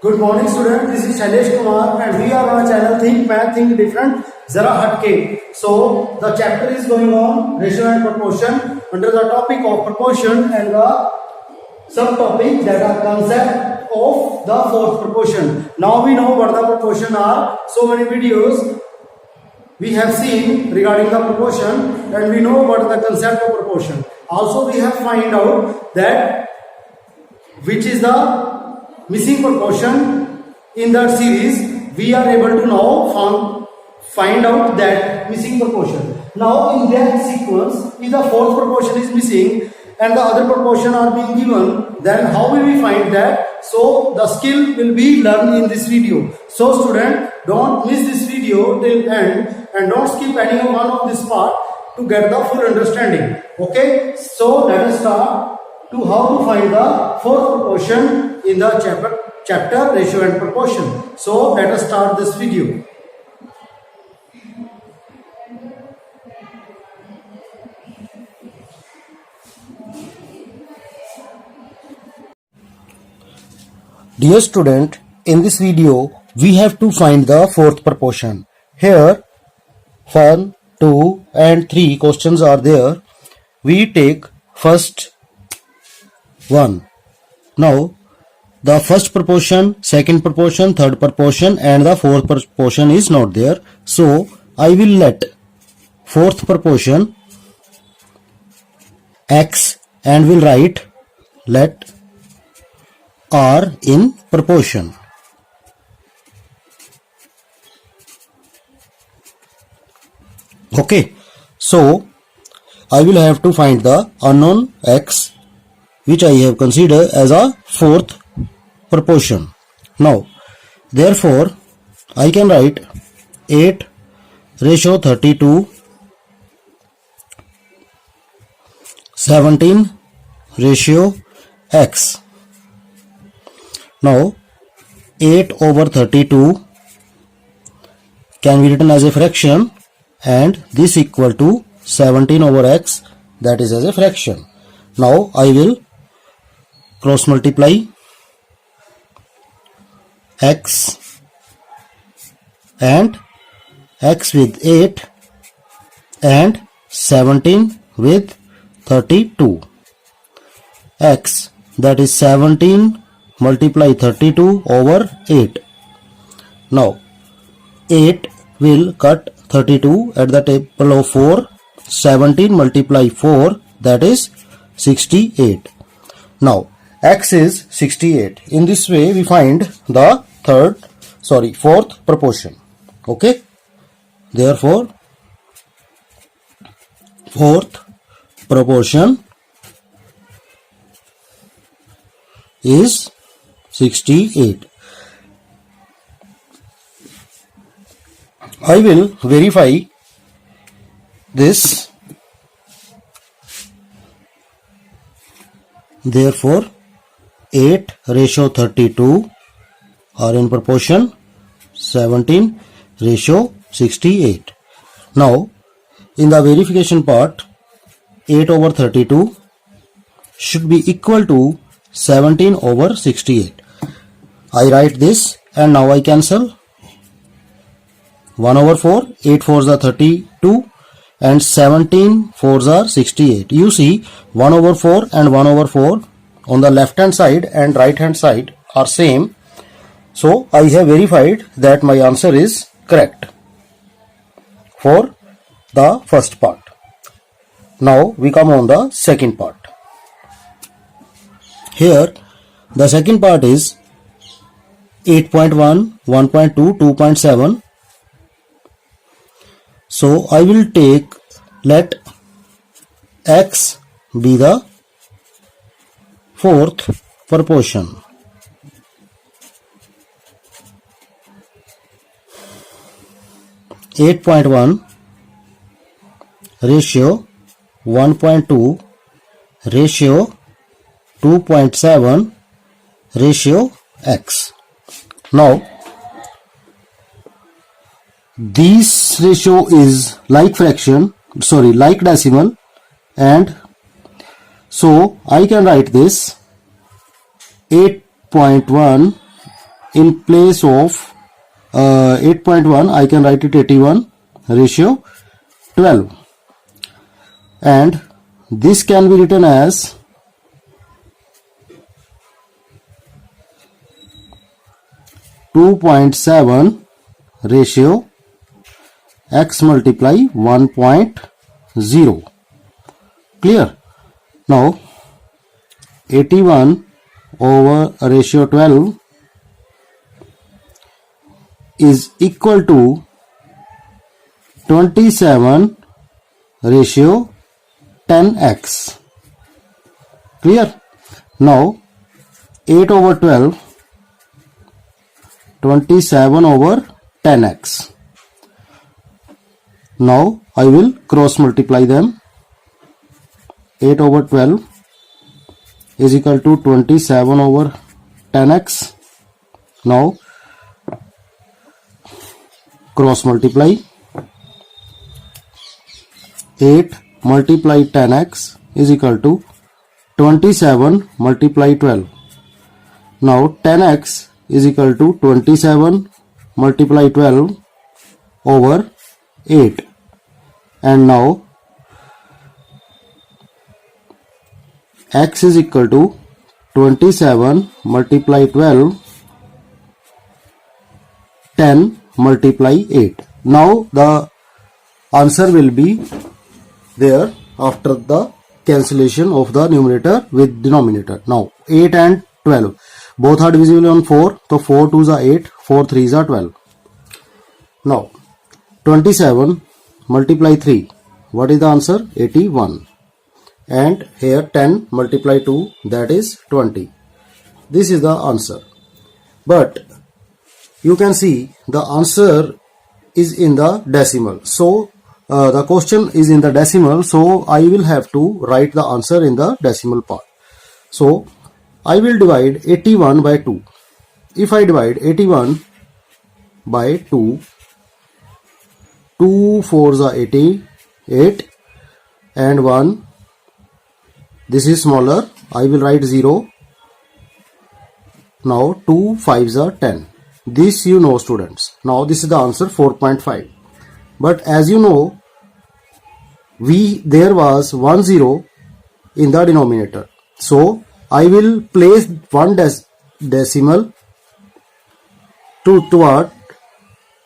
Good morning student, this is Shailesh Kumar and we are on a channel Think Math Think Different Zara Hatke. So the chapter is going on ratio and proportion under the topic of proportion and the subtopic that are concept of the fourth proportion. Now we know what the proportion are. So many videos we have seen regarding the proportion and we know what the concept of proportion. Also we have find out that which is the missing proportion in that series. We are able to now find out that missing proportion. Now in that sequence, if the fourth proportion is missing and the other proportion are being given, then how will we find that? So the skill will be learned in this video. So student, don't miss this video till end and don't skip any one of this part to get the full understanding. Okay, so let us start to how to find the fourth proportion in the chapter ratio and proportion. So let us start this video. Dear student, in this video we have to find the fourth proportion. Here 1, 2 and 3 questions are there. We take first one. Now the first proportion, second proportion, third proportion and the fourth proportion is not there. So I will let fourth proportion x and will write let r in proportion. Okay, so I will have to find the unknown x which I have considered as a fourth proportion. Now therefore I can write 8 ratio 32, 17 ratio x. Now 8 over 32 can be written as a fraction and this equal to 17 over x, that is as a fraction. Now I will cross multiply x and x with 8 and 17 with 32. X, that is 17 multiply 32 over 8. Now 8 will cut 32 at the table of 4. 17 multiply 4, that is 68. Now x is 68. In this way we find the fourth proportion. Okay, therefore fourth proportion is 68. I will verify this. Therefore 8 ratio 32 are in proportion 17 ratio 68. Now in the verification part, 8 over 32 should be equal to 17 over 68. I write this and now I cancel 1 over 4, 8 4s are 32 and 17 4s are 68. You see 1 over 4 and 1 over 4 on the left hand side and right hand side are same. So I have verified that my answer is correct for the first part. Now we come on the second part. Here the second part is 8.1, 1.2, 2.7. So I will take let x be the fourth proportion. (8.1) ratio 1.2 ratio 2.7 ratio x. Now this ratio is like decimal, and so I can write this 8.1 in place of 8.1 I can write it 81:12, and this can be written as 2.7 x multiply 1.0. Clear? Now 81/12 is equal to 27:10x. Clear? Now 8/12, 27/10x. Now I will cross multiply them. 8/12 is equal to 27/10x. Now cross multiply. 8 multiply 10x is equal to 27 multiply 12. Now 10x is equal to 27 multiply 12 over 8. And now x is equal to 27 multiply 12, 10 multiply 8. Now the answer will be there after the cancellation of the numerator with denominator. Now 8 and 12 both are divisible on 4, so 4 2s are 8, 4 3s are 12. Now 27 multiply 3, what is the answer? 81. And here 10 multiply 2, that is 20. This is the answer. But you can see the answer is in the decimal. So the question is in the decimal, so I will have to write the answer in the decimal part. So I will divide 81 by 2. If I divide 81 by 2, 2 4s are 88 and 1, this is smaller, I will write 0. Now 2 5s are 10. This you know, students. Now this is the answer, 4.5. But as you know, there was 1 0 in the denominator. So I will place one decimal toward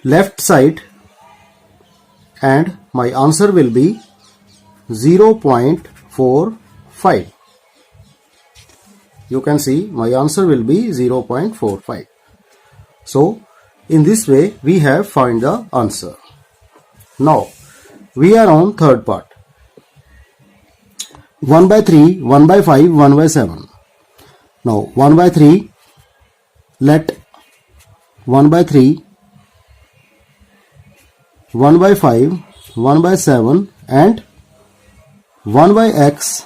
left side, and my answer will be 0.45. You can see my answer will be 0.45. So in this way we have found the answer. Now we are on third part. 1 by 3, 1 by 5, 1 by 7. Now 1 by 3, let 1 by 3, 1 by 5, 1 by 7 and 1 by x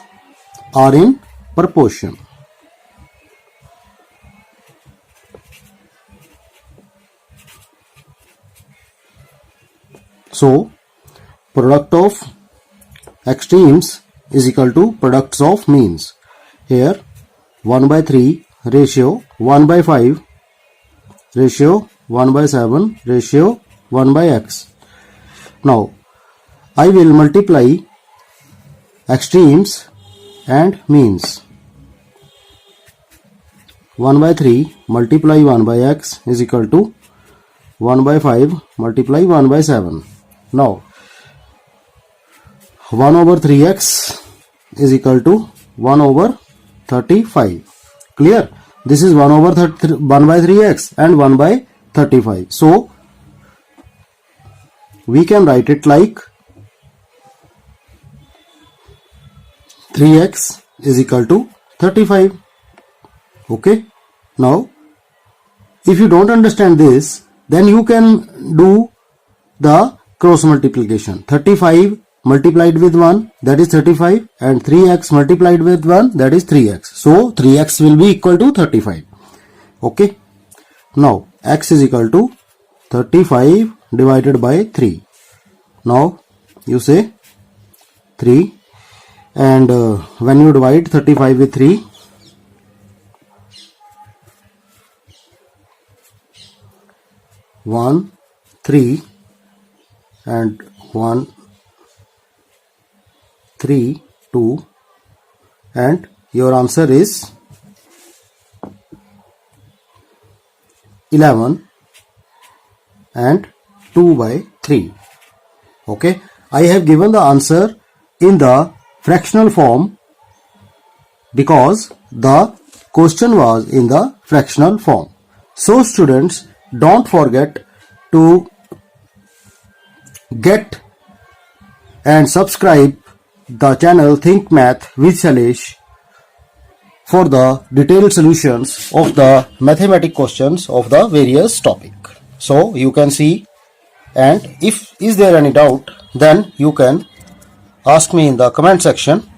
are in proportion. So product of extremes is equal to products of means. Here 1 by 3 ratio 1 by 5 ratio 1 by 7 ratio 1 by x. Now I will multiply extremes and means. 1 by 3 multiply 1 by x is equal to 1 by 5 multiply 1 by 7. Now 1 over 3x is equal to 1 over 35. Clear? This is 1 over 1 by 3x and 1 by 35. So we can write it like 3x is equal to 35. Okay. Now if you don't understand this, then you can do the cross multiplication. 35 multiplied with 1, that is 35, and 3x multiplied with 1, that is 3x. So 3x will be equal to 35. Okay. Now x is equal to 35 divided by 3. Now you say 3, and when you divide 35 with 3, 1, 3 and 1, 3, 2 and your answer is 11 and 2 by 3. Okay, I have given the answer in the fractional form because the question was in the fractional form. So students, don't forget to get and subscribe the channel Think Math with Shailesh for the detailed solutions of the mathematic questions of the various topic. So you can see, and if is there any doubt, then you can ask me in the comment section.